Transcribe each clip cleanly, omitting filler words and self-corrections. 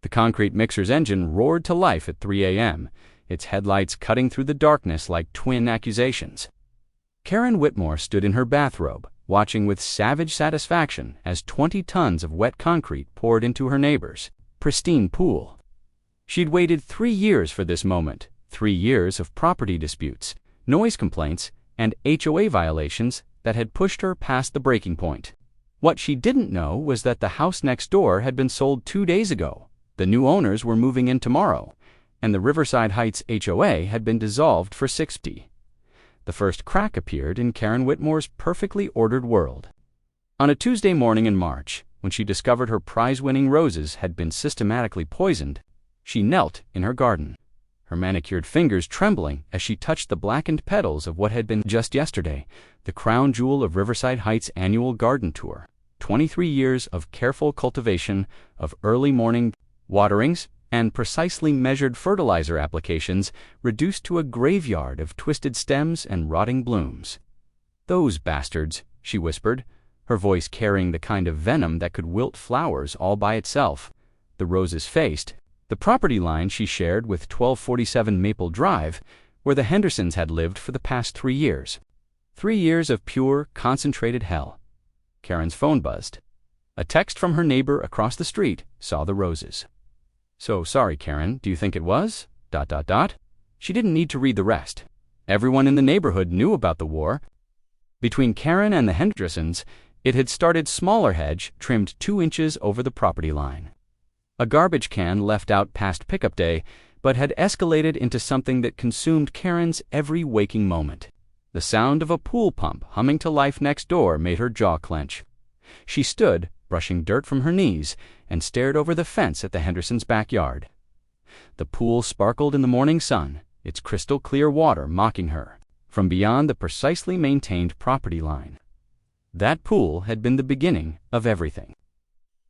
The concrete mixer's engine roared to life at 3 a.m., its headlights cutting through the darkness like twin accusations. Karen Whitmore stood in her bathrobe, watching with savage satisfaction as 20 tons of wet concrete poured into her neighbor's pristine pool. She'd waited 3 years for this moment, 3 years of property disputes, noise complaints, and HOA violations that had pushed her past the breaking point. What she didn't know was that the house next door had been sold 2 days ago, the new owners were moving in tomorrow, and the Riverside Heights HOA had been dissolved for 60. The first crack appeared in Karen Whitmore's perfectly ordered world. On a Tuesday morning in March, when she discovered her prize-winning roses had been systematically poisoned, she knelt in her garden, her manicured fingers trembling as she touched the blackened petals of what had been just yesterday the crown jewel of Riverside Heights' annual garden tour. 23 years of careful cultivation, of early morning waterings, and precisely measured fertilizer applications reduced to a graveyard of twisted stems and rotting blooms. "Those bastards," she whispered, her voice carrying the kind of venom that could wilt flowers all by itself. The roses faced the property line she shared with 1247 Maple Drive, where the Hendersons had lived for the past 3 years. 3 years of pure, concentrated hell. Karen's phone buzzed. A text from her neighbor across the street saw the roses. "So sorry, Karen, do you think it was? ... She didn't need to read the rest. Everyone in the neighborhood knew about the war. Between Karen and the Hendersons, it had started smaller hedge trimmed 2 inches over the property line. A garbage can left out past pickup day, but had escalated into something that consumed Karen's every waking moment. The sound of a pool pump humming to life next door made her jaw clench. She stood, brushing dirt from her knees, and stared over the fence at the Hendersons' backyard. The pool sparkled in the morning sun, its crystal-clear water mocking her, from beyond the precisely maintained property line. That pool had been the beginning of everything.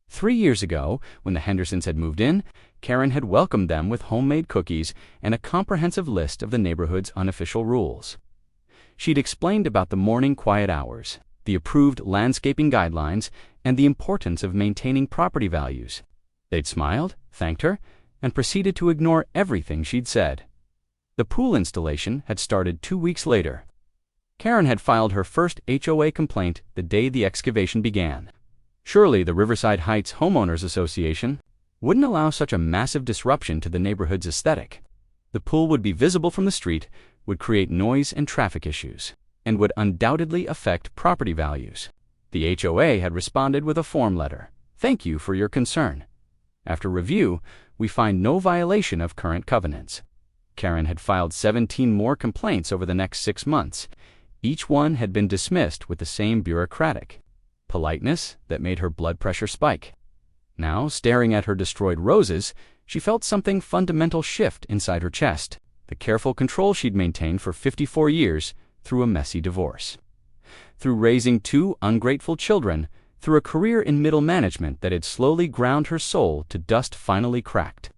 3 years ago, when the Hendersons had moved in, Karen had welcomed them with homemade cookies and a comprehensive list of the neighborhood's unofficial rules. She'd explained about the morning quiet hours, the approved landscaping guidelines, and the importance of maintaining property values. They'd smiled, thanked her, and proceeded to ignore everything she'd said. The pool installation had started 2 weeks later. Karen had filed her first HOA complaint the day the excavation began. Surely the Riverside Heights Homeowners Association wouldn't allow such a massive disruption to the neighborhood's aesthetic. The pool would be visible from the street, would create noise and traffic issues, and would undoubtedly affect property values. The HOA had responded with a form letter. "Thank you for your concern. After review, we find no violation of current covenants." Karen had filed 17 more complaints over the next 6 months. Each one had been dismissed with the same bureaucratic politeness that made her blood pressure spike. Now, staring at her destroyed roses, she felt something fundamental shift inside her chest, the careful control she'd maintained for 54 years through a messy divorce. Through raising 2 ungrateful children, through a career in middle management that had slowly ground her soul to dust finally cracked.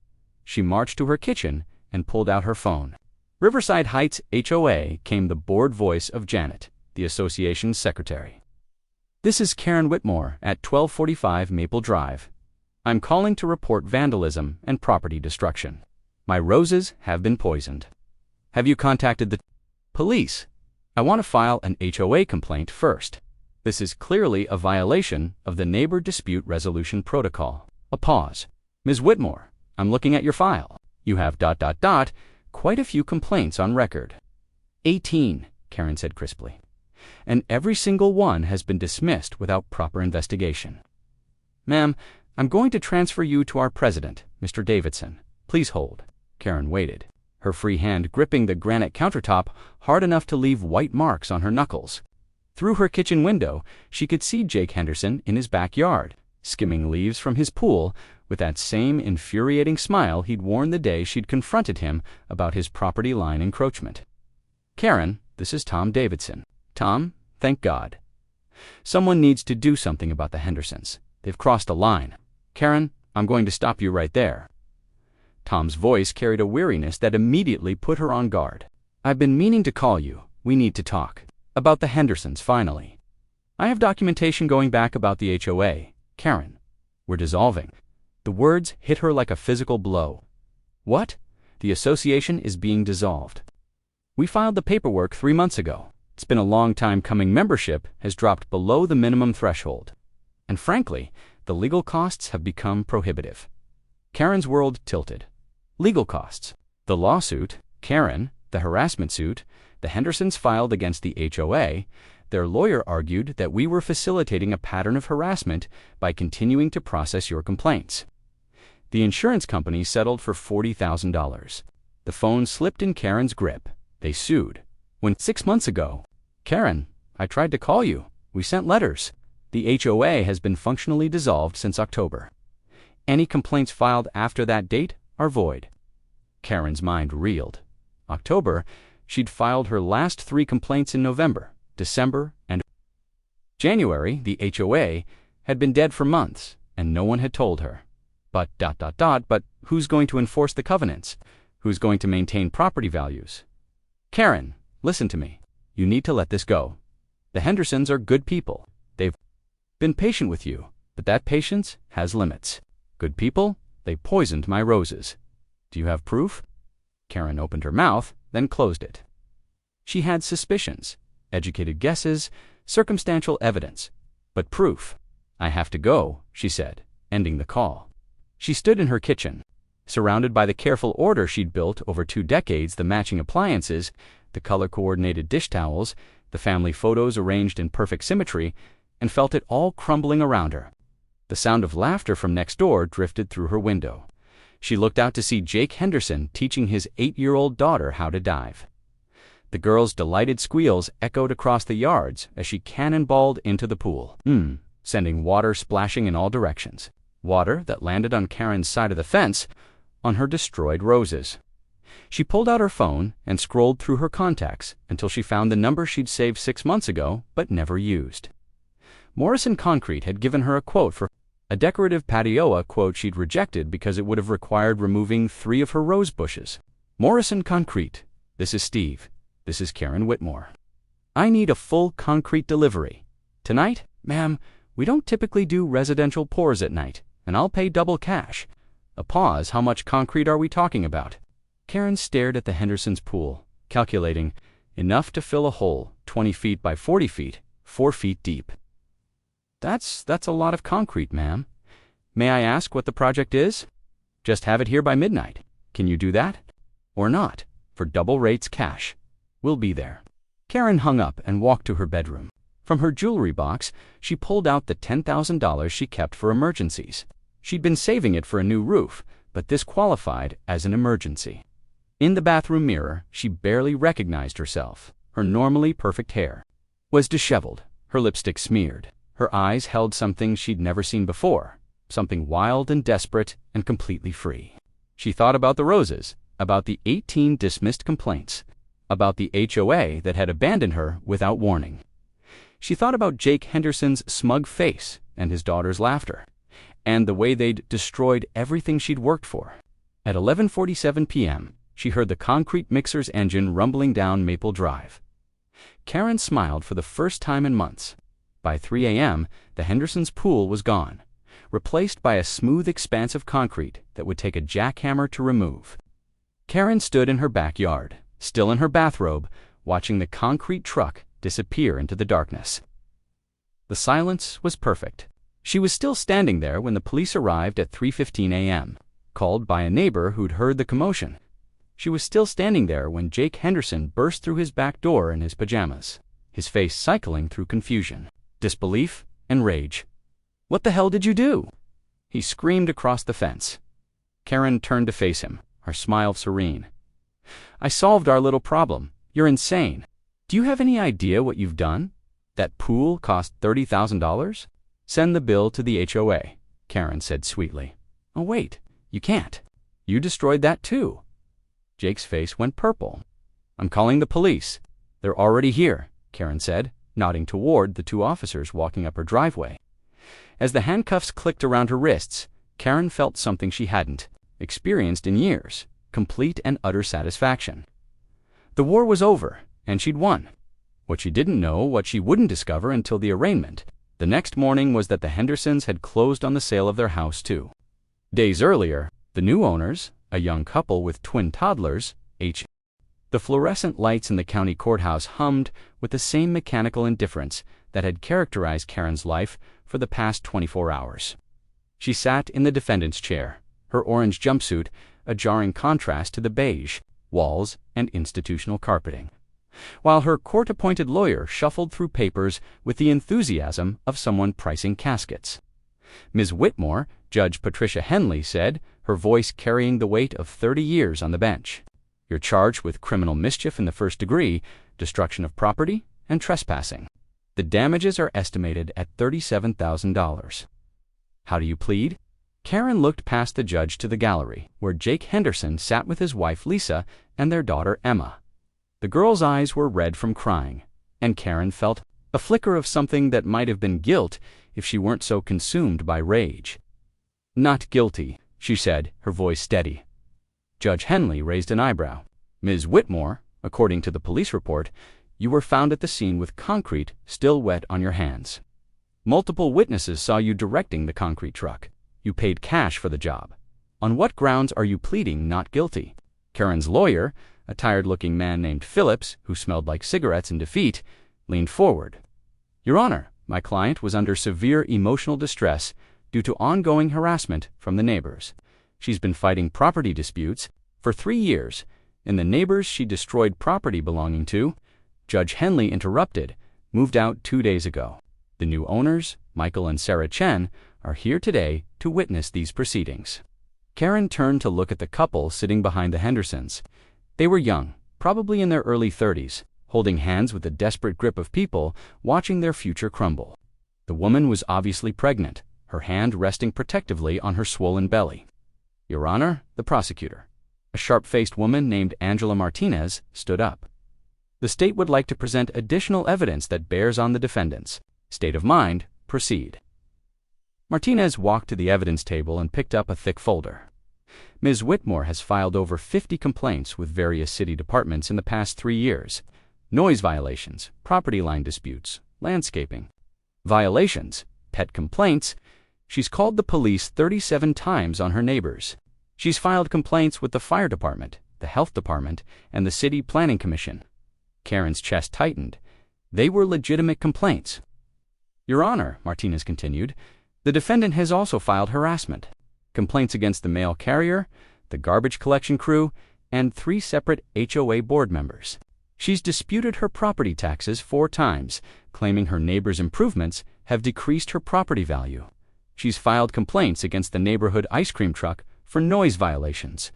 She marched to her kitchen and pulled out her phone. Riverside Heights HOA came the bored voice of Janet, the association's secretary. "This is Karen Whitmore at 1245 Maple Drive. I'm calling to report vandalism and property destruction. My roses have been poisoned. Have you contacted the police? I want to file an HOA complaint first. This is clearly a violation of the Neighbor Dispute Resolution Protocol." A pause. "Ms. Whitmore, I'm looking at your file. You have ... quite a few complaints on record." 18, Karen said crisply. "And every single one has been dismissed without proper investigation." "Ma'am, I'm going to transfer you to our president, Mr. Davidson. Please hold." Karen waited, her free hand gripping the granite countertop hard enough to leave white marks on her knuckles. Through her kitchen window, she could see Jake Henderson in his backyard, skimming leaves from his pool, with that same infuriating smile he'd worn the day she'd confronted him about his property line encroachment. "Karen, this is Tom Davidson." "Tom, thank God. Someone needs to do something about the Hendersons. They've crossed a line." "Karen, I'm going to stop you right there." Tom's voice carried a weariness that immediately put her on guard. "I've been meaning to call you. We need to talk. About the Hendersons, finally. I have documentation going back about the HOA. Karen, we're dissolving. The words hit her like a physical blow. What? The association is being dissolved. We filed the paperwork 3 months ago. It's been a long time coming. Membership has dropped below the minimum threshold. And frankly, the legal costs have become prohibitive. Karen's world tilted. Legal costs. The lawsuit, Karen, the harassment suit, the Hendersons filed against the HOA. Their lawyer argued that we were facilitating a pattern of harassment by continuing to process your complaints. The insurance company settled for $40,000. The phone slipped in Karen's grip. They sued. When 6 months ago, Karen, I tried to call you. We sent letters. The HOA has been functionally dissolved since October. Any complaints filed after that date are void. Karen's mind reeled. October, she'd filed her last 3 complaints in November, December, and January. The HOA had been dead for months, and no one had told her. But who's going to enforce the covenants? Who's going to maintain property values? Karen, listen to me. You need to let this go. The Hendersons are good people. They've been patient with you, but that patience has limits. Good people, they poisoned my roses. Do you have proof? Karen opened her mouth, then closed it. She had suspicions, educated guesses, circumstantial evidence. But proof. I have to go, she said, ending the call. She stood in her kitchen, surrounded by the careful order she'd built over 2 decades, the matching appliances, the color-coordinated dish towels, the family photos arranged in perfect symmetry, and felt it all crumbling around her. The sound of laughter from next door drifted through her window. She looked out to see Jake Henderson teaching his 8-year-old daughter how to dive. The girl's delighted squeals echoed across the yards as she cannonballed into the pool, sending water splashing in all directions. Water that landed on Karen's side of the fence, on her destroyed roses. She pulled out her phone and scrolled through her contacts until she found the number she'd saved 6 months ago but never used. Morrison Concrete had given her a quote for a decorative patio, quote she'd rejected because it would have required removing 3 of her rose bushes. Morrison Concrete, this is Steve. This is Karen Whitmore. I need a full concrete delivery. Tonight, ma'am, we don't typically do residential pours at night, and I'll pay double cash. A pause. How much concrete are we talking about? Karen stared at the Hendersons' pool, calculating, enough to fill a hole 20 feet by 40 feet, 4 feet deep. That's a lot of concrete, ma'am. May I ask what the project is? Just have it here by midnight. Can you do that? Or not, for double rates cash. We'll be there. Karen hung up and walked to her bedroom. From her jewelry box, she pulled out the $10,000 she kept for emergencies. She'd been saving it for a new roof, but this qualified as an emergency. In the bathroom mirror, she barely recognized herself. Her normally perfect hair was disheveled, her lipstick smeared. Her eyes held something she'd never seen before, something wild and desperate and completely free. She thought about the roses, about the 18 dismissed complaints, about the HOA that had abandoned her without warning. She thought about Jake Henderson's smug face and his daughter's laughter, and the way they'd destroyed everything she'd worked for. At 11:47 p.m., she heard the concrete mixer's engine rumbling down Maple Drive. Karen smiled for the first time in months. By 3 a.m., the Hendersons' pool was gone, replaced by a smooth expanse of concrete that would take a jackhammer to remove. Karen stood in her backyard, still in her bathrobe, watching the concrete truck disappear into the darkness. The silence was perfect. She was still standing there when the police arrived at 3:15 a.m., called by a neighbor who'd heard the commotion. She was still standing there when Jake Henderson burst through his back door in his pajamas, his face cycling through confusion, disbelief, and rage. "What the hell did you do?" he screamed across the fence. Karen turned to face him, her smile serene. "I solved our little problem. You're insane. Do you have any idea what you've done? That pool cost $30,000? Send the bill to the HOA, Karen said sweetly. Oh wait, you can't. You destroyed that too. Jake's face went purple. I'm calling the police. They're already here, Karen said, nodding toward the 2 officers walking up her driveway. As the handcuffs clicked around her wrists, Karen felt something she hadn't experienced in years, complete and utter satisfaction. The war was over, and she'd won. What she didn't know, what she wouldn't discover until the arraignment, the next morning, was that the Hendersons had closed on the sale of their house too. Days earlier, the new owners, a young couple with twin toddlers, the fluorescent lights in the county courthouse hummed with the same mechanical indifference that had characterized Karen's life for the past 24 hours. She sat in the defendant's chair, her orange jumpsuit a jarring contrast to the beige walls and institutional carpeting, while her court-appointed lawyer shuffled through papers with the enthusiasm of someone pricing caskets. Ms. Whitmore, Judge Patricia Henley said, her voice carrying the weight of 30 years on the bench. You're charged with criminal mischief in the first degree, destruction of property, and trespassing. The damages are estimated at $37,000. How do you plead? Karen looked past the judge to the gallery, where Jake Henderson sat with his wife Lisa and their daughter Emma. The girl's eyes were red from crying, and Karen felt a flicker of something that might have been guilt if she weren't so consumed by rage. Not guilty, she said, her voice steady. Judge Henley raised an eyebrow. Ms. Whitmore, according to the police report, you were found at the scene with concrete still wet on your hands. Multiple witnesses saw you directing the concrete truck. You paid cash for the job. On what grounds are you pleading not guilty? Karen's lawyer, a tired-looking man named Phillips, who smelled like cigarettes in defeat, leaned forward. Your Honor, my client was under severe emotional distress due to ongoing harassment from the neighbors. She's been fighting property disputes for 3 years, and the neighbors she destroyed property belonging to, Judge Henley interrupted, moved out 2 days ago. The new owners, Michael and Sarah Chen, are here today to witness these proceedings. Karen turned to look at the couple sitting behind the Hendersons. They were young, probably in their early 30s, holding hands with the desperate grip of people watching their future crumble. The woman was obviously pregnant, her hand resting protectively on her swollen belly. Your Honor, the prosecutor, a sharp-faced woman named Angela Martinez, stood up. The state would like to present additional evidence that bears on the defendants. State of mind, proceed. Martinez walked to the evidence table and picked up a thick folder. Ms. Whitmore has filed over 50 complaints with various city departments in the past 3 years. Noise violations, property line disputes, landscaping. Violations, pet complaints. She's called the police 37 times on her neighbors. She's filed complaints with the fire department, the health department, and the city planning commission. Karen's chest tightened. They were legitimate complaints. Your Honor, Martinez continued, the defendant has also filed harassment, complaints against the mail carrier, the garbage collection crew, and 3 separate HOA board members. She's disputed her property taxes 4 times, claiming her neighbor's improvements have decreased her property value. She's filed complaints against the neighborhood ice cream truck for noise violations.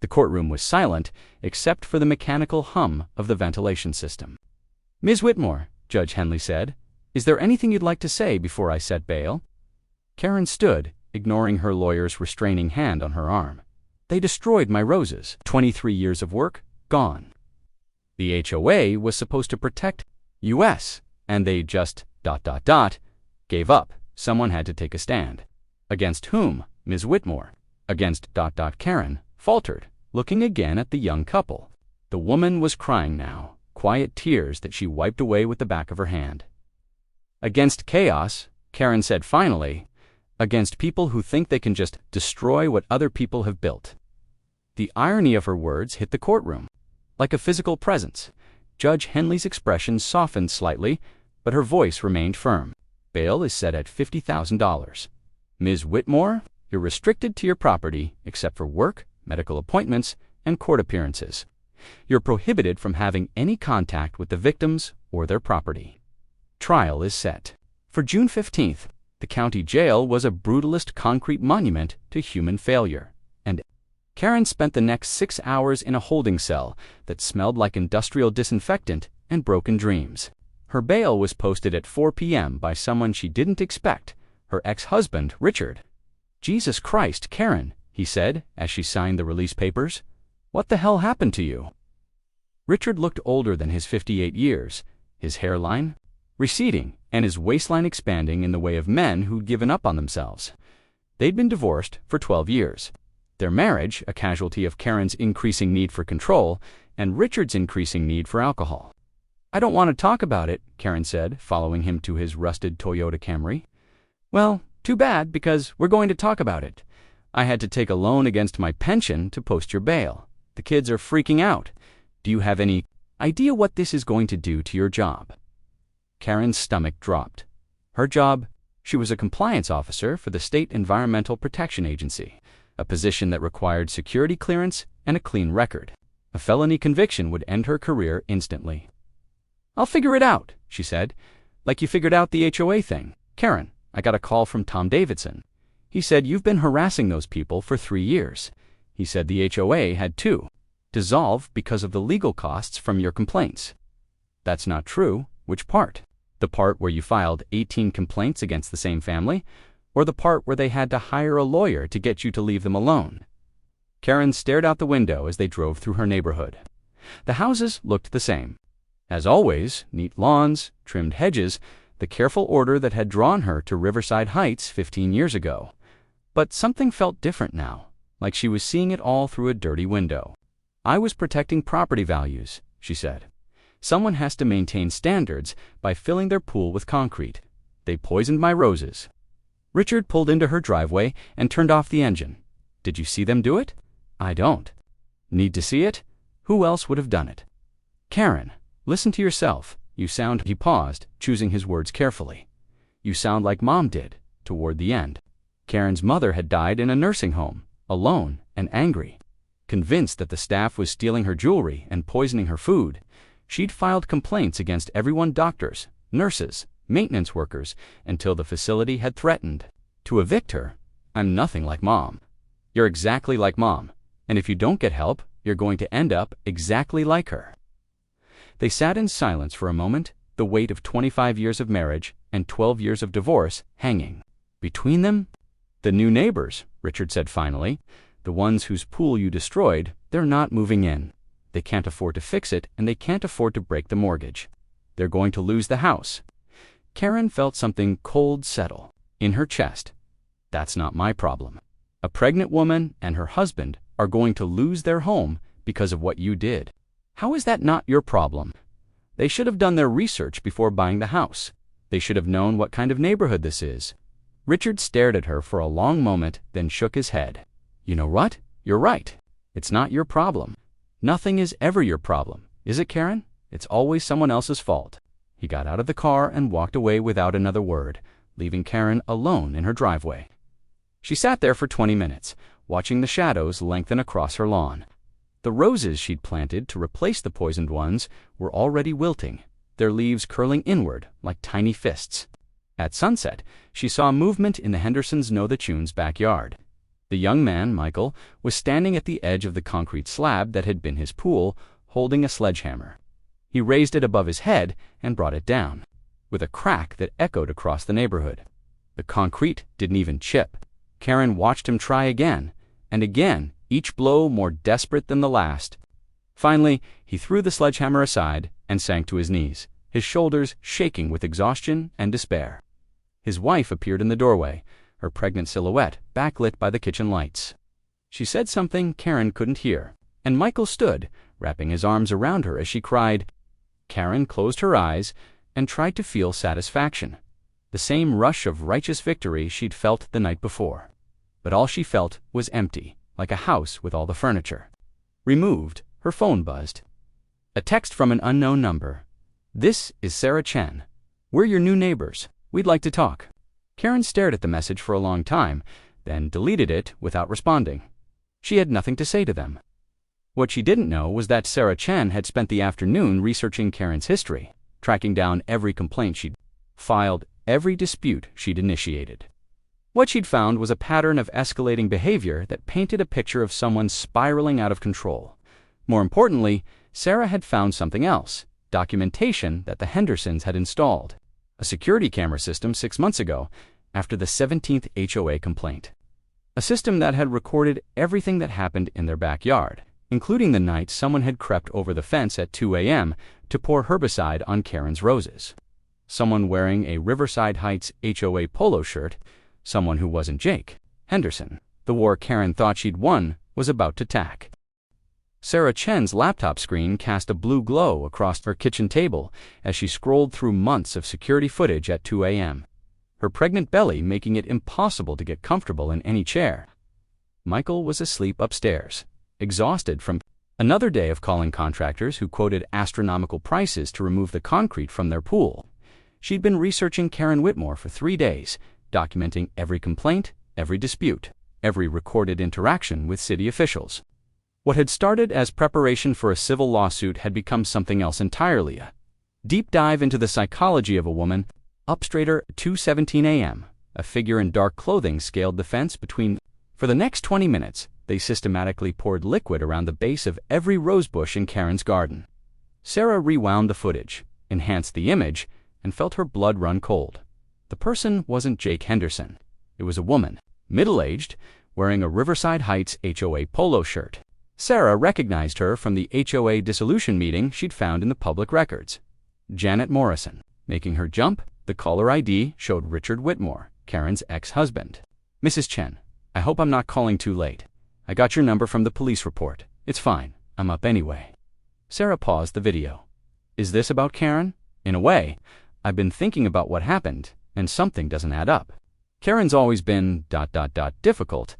The courtroom was silent, except for the mechanical hum of the ventilation system. Ms. Whitmore, Judge Henley said, is there anything you'd like to say before I set bail? Karen stood, ignoring her lawyer's restraining hand on her arm. They destroyed my roses. 23 years of work, gone. The HOA was supposed to protect us, and they just ... gave up. Someone had to take a stand. Against whom? Ms. Whitmore. Against ... Karen faltered, looking again at the young couple. The woman was crying now, quiet tears that she wiped away with the back of her hand. Against chaos, Karen said finally, against people who think they can just destroy what other people have built. The irony of her words hit the courtroom. Like a physical presence, Judge Henley's expression softened slightly, but her voice remained firm. Bail is set at $50,000. Ms. Whitmore, you're restricted to your property except for work, medical appointments, and court appearances. You're prohibited from having any contact with the victims or their property. Trial is set. For June 15th, the county jail was a brutalist concrete monument to human failure, and Karen spent the next 6 hours in a holding cell that smelled like industrial disinfectant and broken dreams. Her bail was posted at 4 p.m. by someone she didn't expect, her ex-husband, Richard. Jesus Christ, Karen, he said as she signed the release papers. What the hell happened to you? Richard looked older than his 58 years, his hairline receding and his waistline expanding in the way of men who'd given up on themselves. They'd been divorced for 12 years. Their marriage, a casualty of Karen's increasing need for control and Richard's increasing need for alcohol. I don't want to talk about it, Karen said, following him to his rusted Toyota Camry. Well, too bad, because we're going to talk about it. I had to take a loan against my pension to post your bail. The kids are freaking out. Do you have any idea what this is going to do to your job?" Karen's stomach dropped. Her job? She was a compliance officer for the State Environmental Protection Agency, a position that required security clearance and a clean record. A felony conviction would end her career instantly. "I'll figure it out," she said. "Like you figured out the HOA thing. Karen, I got a call from Tom Davidson. He said you've been harassing those people for 3 years. He said the HOA had to dissolve because of the legal costs from your complaints." "That's not true. Which part? The part where you filed 18 complaints against the same family, or the part where they had to hire a lawyer to get you to leave them alone?" Karen stared out the window as they drove through her neighborhood. The houses looked the same. As always, neat lawns, trimmed hedges, the careful order that had drawn her to Riverside Heights 15 years ago. But something felt different now, like she was seeing it all through a dirty window. "I was protecting property values," she said. "Someone has to maintain standards by filling their pool with concrete. They poisoned my roses." Richard pulled into her driveway and turned off the engine. "Did you see them do it?" "I don't." "Need to see it? Who else would have done it?" "Karen, listen to yourself. You sound—" He paused, choosing his words carefully. "You sound like Mom did, toward the end." Karen's mother had died in a nursing home, alone and angry. Convinced that the staff was stealing her jewelry and poisoning her food, she'd filed complaints against everyone: doctors, nurses, maintenance workers, until the facility had threatened to evict her. "I'm nothing like Mom." "You're exactly like Mom, and if you don't get help, you're going to end up exactly like her." They sat in silence for a moment, the weight of 25 years of marriage and 12 years of divorce hanging between them. "The new neighbors," Richard said finally, "the ones whose pool you destroyed, they're not moving in. They can't afford to fix it, and they can't afford to break the mortgage. They're going to lose the house." Karen felt something cold settle in her chest. "That's not my problem. A pregnant woman and her husband are going to lose their home because of what you did. How is that not your problem? They should have done their research before buying the house. They should have known what kind of neighborhood this is." Richard stared at her for a long moment, then shook his head. "You know what? You're right. It's not your problem. Nothing is ever your problem, is it, Karen? It's always someone else's fault." He got out of the car and walked away without another word, leaving Karen alone in her driveway. She sat there for 20 minutes, watching the shadows lengthen across her lawn. The roses she'd planted to replace the poisoned ones were already wilting, their leaves curling inward like tiny fists. At sunset, she saw movement in the Hendersons' Know the Tunes backyard. The young man, Michael, was standing at the edge of the concrete slab that had been his pool, holding a sledgehammer. He raised it above his head and brought it down, with a crack that echoed across the neighborhood. The concrete didn't even chip. Karen watched him try again, and again, each blow more desperate than the last. Finally, he threw the sledgehammer aside and sank to his knees, his shoulders shaking with exhaustion and despair. His wife appeared in the doorway, her pregnant silhouette backlit by the kitchen lights. She said something Karen couldn't hear, and Michael stood, wrapping his arms around her as she cried. Karen closed her eyes and tried to feel satisfaction, the same rush of righteous victory she'd felt the night before. But all she felt was empty, like a house with all the furniture removed. Her phone buzzed. A text from an unknown number. "This is Sarah Chen. We're your new neighbors. We'd like to talk." Karen stared at the message for a long time, then deleted it without responding. She had nothing to say to them. What she didn't know was that Sarah Chen had spent the afternoon researching Karen's history, tracking down every complaint she'd filed, every dispute she'd initiated. What she'd found was a pattern of escalating behavior that painted a picture of someone spiraling out of control. More importantly, Sarah had found something else, documentation that the Hendersons had installed, a security camera system 6 months ago, after the 17th HOA complaint. A system that had recorded everything that happened in their backyard, including the night someone had crept over the fence at 2 a.m. to pour herbicide on Karen's roses. Someone wearing a Riverside Heights HOA polo shirt, someone who wasn't Jake Henderson. The war Karen thought she'd won was about to tack. Sarah Chen's laptop screen cast a blue glow across her kitchen table as she scrolled through months of security footage at 2 a.m., her pregnant belly making it impossible to get comfortable in any chair. Michael was asleep upstairs, exhausted from another day of calling contractors who quoted astronomical prices to remove the concrete from their pool. She'd been researching Karen Whitmore for 3 days, documenting every complaint, every dispute, every recorded interaction with city officials. What had started as preparation for a civil lawsuit had become something else entirely, a deep dive into the psychology of a woman. Up straighter, 2:17 a.m., a figure in dark clothing scaled the fence between. For the next 20 minutes, they systematically poured liquid around the base of every rosebush in Karen's garden. Sarah rewound the footage, enhanced the image, and felt her blood run cold. The person wasn't Jake Henderson. It was a woman, middle-aged, wearing a Riverside Heights HOA polo shirt. Sarah recognized her from the HOA dissolution meeting she'd found in the public records. Janet Morrison. Making her jump, the caller ID showed Richard Whitmore, Karen's ex-husband. "Mrs. Chen, I hope I'm not calling too late. I got your number from the police report. It's fine, I'm up anyway." Sarah paused the video. "Is this about Karen?" "In a way. I've been thinking about what happened, and something doesn't add up. Karen's always been ... difficult,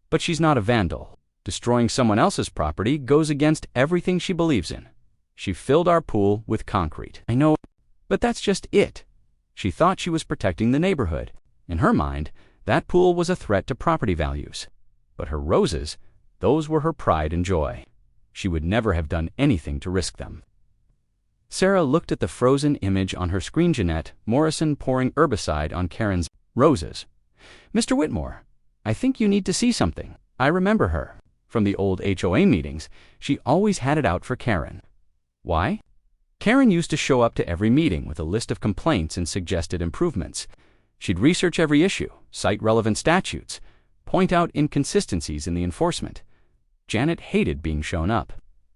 but she's not a vandal. Destroying someone else's property goes against everything she believes in. She filled our pool with concrete." "I know, but that's just it." She thought she was protecting the neighborhood. In her mind, that pool was a threat to property values. But her roses, those were her pride and joy. She would never have done anything to risk them. Sarah looked at the frozen image on her screen. Janet Morrison pouring herbicide on Karen's roses. "Mr. Whitmore, I think you need to see something. I remember her. From the old HOA meetings, she always had it out for Karen." "Why?" "Karen used to show up to every meeting with a list of complaints and suggested improvements. She'd research every issue, cite relevant statutes, point out inconsistencies in the enforcement. Janet hated being shown up."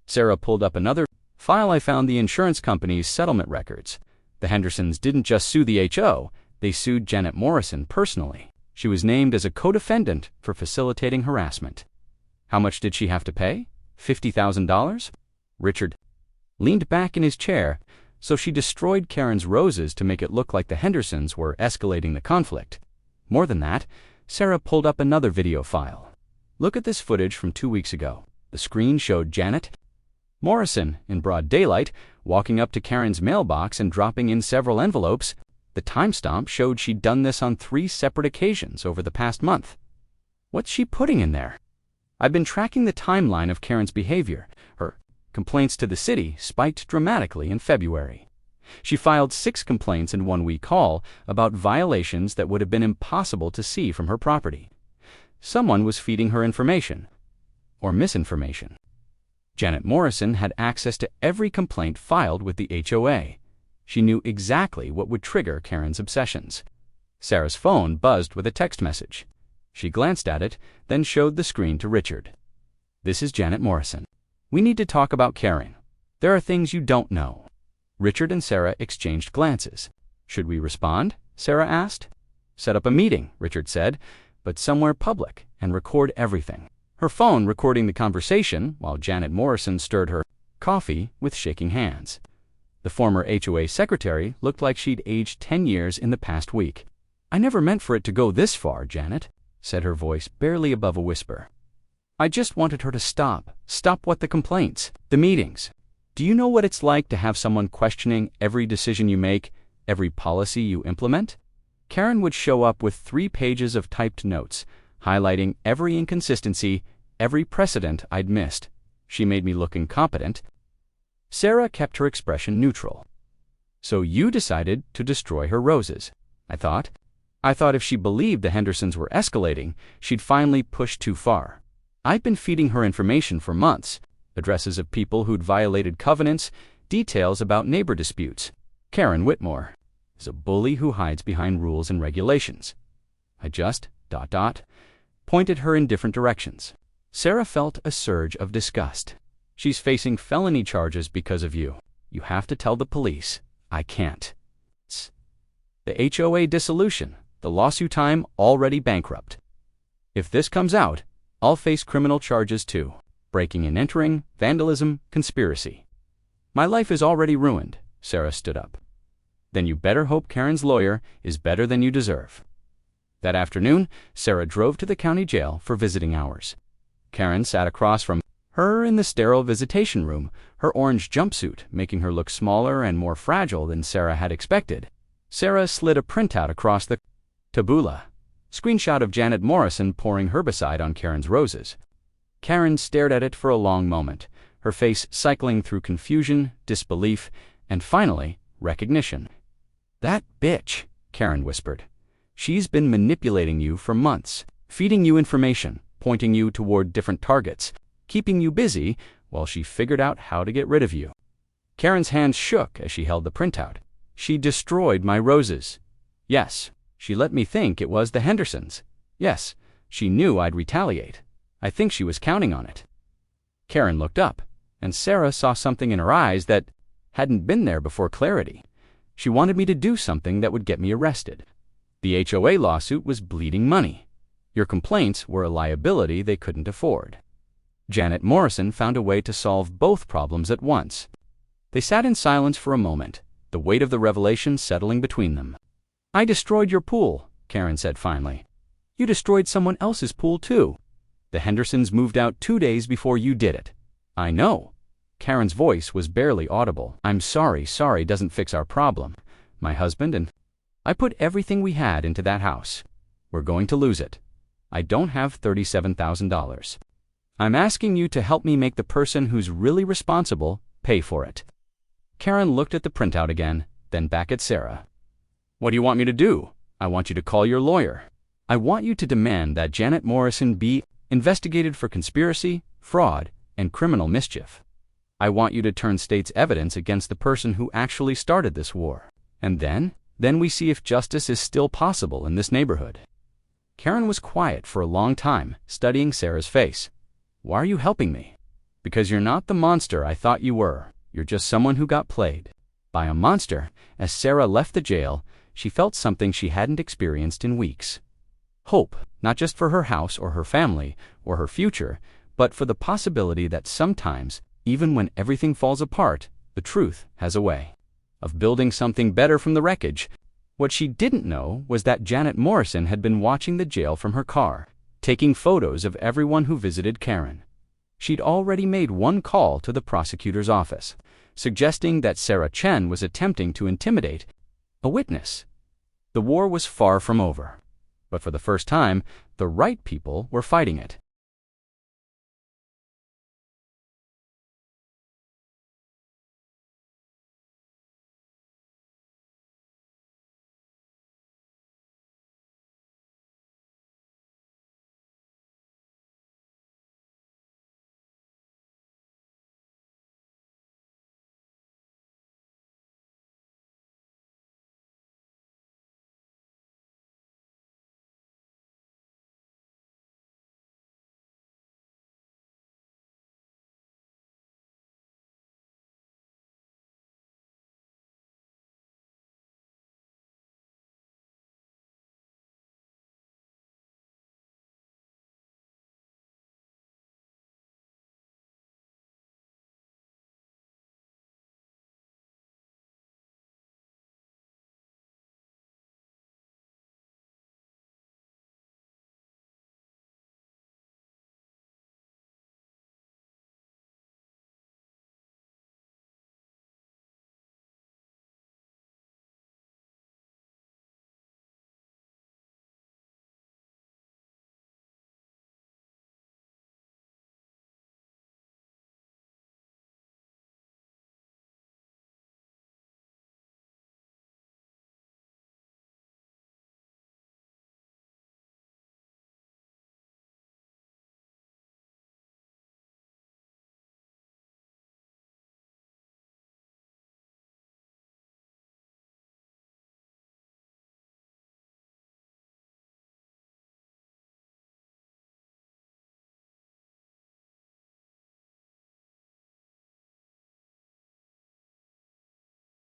Sarah pulled up another file. "I found the insurance company's settlement records. The Hendersons didn't just sue the HO, they sued Janet Morrison personally. She was named as a co-defendant for facilitating harassment." "How much did she have to pay? $50,000? Richard leaned back in his chair. "So she destroyed Karen's roses to make it look like the Hendersons were escalating the conflict." "More than that." Sarah pulled up another video file. "Look at this footage from 2 weeks ago." The screen showed Janet Morrison, in broad daylight, walking up to Karen's mailbox and dropping in several envelopes. The timestamp showed she'd done this on 3 separate occasions over the past month. What's she putting in there? "I've been tracking the timeline of Karen's behavior. Her complaints to the city spiked dramatically in February. She filed 6 complaints in 1 week all about violations that would have been impossible to see from her property. Someone was feeding her information, or misinformation. Janet Morrison had access to every complaint filed with the HOA. She knew exactly what would trigger Karen's obsessions." Sarah's phone buzzed with a text message. She glanced at it, then showed the screen to Richard. "This is Janet Morrison. We need to talk about Karen. There are things you don't know." Richard and Sarah exchanged glances. "Should we respond?" Sarah asked. "Set up a meeting," Richard said, "but somewhere public, and record everything." Her phone recording the conversation while Janet Morrison stirred her coffee with shaking hands. The former HOA secretary looked like she'd aged 10 years in the past week. "I never meant for it to go this far, Janet," said her voice barely above a whisper. "I just wanted her to stop what the complaints, the meetings. Do you know what it's like to have someone questioning every decision you make, every policy you implement?" Karen would show up with 3 pages of typed notes, highlighting every inconsistency, every precedent I'd missed. She made me look incompetent. Sarah kept her expression neutral. "So you decided to destroy her roses." I thought if she believed the Hendersons were escalating, she'd finally pushed too far. I'd been feeding her information for months, addresses of people who'd violated covenants, details about neighbor disputes. Karen Whitmore is a bully who hides behind rules and regulations. I just ... pointed her in different directions. Sarah felt a surge of disgust. "She's facing felony charges because of you. You have to tell the police. I can't. The HOA dissolution, the lawsuit time already bankrupt. If this comes out, I'll face criminal charges too. Breaking and entering, vandalism, conspiracy. My life is already ruined." Sarah stood up. "Then you better hope Karen's lawyer is better than you deserve." That afternoon, Sarah drove to the county jail for visiting hours. Karen sat across from her in the sterile visitation room, her orange jumpsuit making her look smaller and more fragile than Sarah had expected. Sarah slid a printout across the tabula, screenshot of Janet Morrison pouring herbicide on Karen's roses. Karen stared at it for a long moment, her face cycling through confusion, disbelief, and finally, recognition. "That bitch," Karen whispered. "She's been manipulating you for months, feeding you information, pointing you toward different targets, keeping you busy while she figured out how to get rid of you." Karen's hands shook as she held the printout. "She destroyed my roses. Yes, she let me think it was the Hendersons. Yes, she knew I'd retaliate. I think she was counting on it." Karen looked up, and Sarah saw something in her eyes that hadn't been there before clarity. She wanted me to do something that would get me arrested. The HOA lawsuit was bleeding money. Your complaints were a liability they couldn't afford. Janet Morrison found a way to solve both problems at once. They sat in silence for a moment, the weight of the revelation settling between them. "I destroyed your pool," Karen said finally. "You destroyed someone else's pool too. The Hendersons moved out 2 days before you did it." "I know." Karen's voice was barely audible. "I'm sorry doesn't fix our problem. My husband and I put everything we had into that house. We're going to lose it. I don't have $37,000. I'm asking you to help me make the person who's really responsible pay for it." Karen looked at the printout again, then back at Sarah. "What do you want me to do?" "I want you to call your lawyer. I want you to demand that Janet Morrison be investigated for conspiracy, fraud, and criminal mischief. I want you to turn state's evidence against the person who actually started this war. And then we see if justice is still possible in this neighborhood." Karen was quiet for a long time, studying Sarah's face. "Why are you helping me?" "Because you're not the monster I thought you were. You're just someone who got played by a monster." As Sarah left the jail, she felt something she hadn't experienced in weeks. Hope, not just for her house or her family or her future, but for the possibility that sometimes, even when everything falls apart, the truth has a way of building something better from the wreckage. What she didn't know was that Janet Morrison had been watching the jail from her car, taking photos of everyone who visited Karen. She'd already made one call to the prosecutor's office, suggesting that Sarah Chen was attempting to intimidate a witness. The war was far from over. But for the first time, the right people were fighting it.